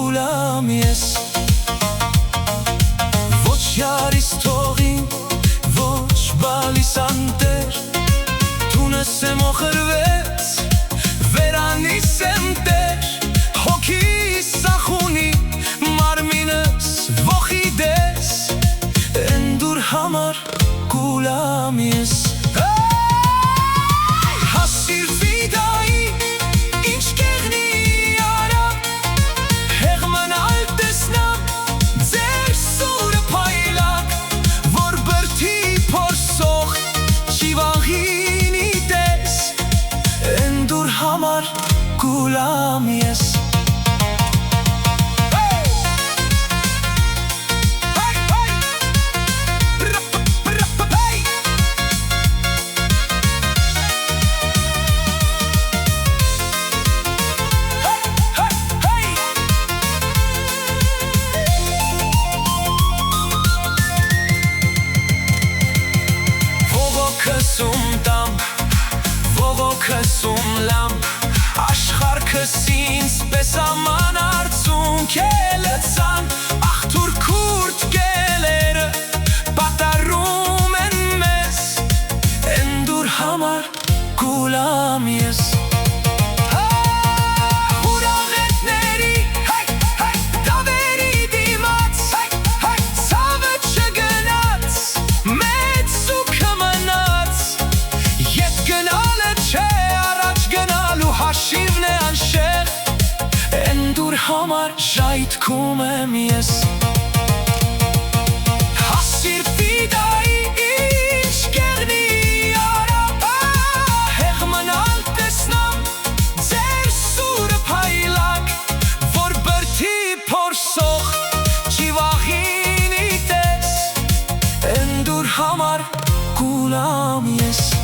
գուլամ ես Ոչ յարիս թողին, ոչ բալիս անտեր Տունս եմ օխրվեց, վերանիս եմ տեր Հոգիս սախունի, մարմինս ողի դես Են դուր համար գուլամ ես Հասիր վիդայի, ինչ կեղնի արա Հեղ մնալ տեսնամ, ձեր սուրը պայլակ Որ բրդի փորսող, չիվաղինի տես Են դուր համար գուլամ ես Ողոքսում լամ Աշխարհքս ինձ պես աման արցունք է լցան Աղթուր քուրդ գելերը պատառում են մեզ Են դուր համար գուլամ ես Հաշիվն է անշեղ, են դուր համար ժայթքում եմ ես Հասիր վիդայի, ինչ կեղնի արա Հեղ մնալ տեսնամ, ձեր սուրը պայլակ Որ բրդի փորսող, չիվաղինի տես Են դուր համար գուլամ ես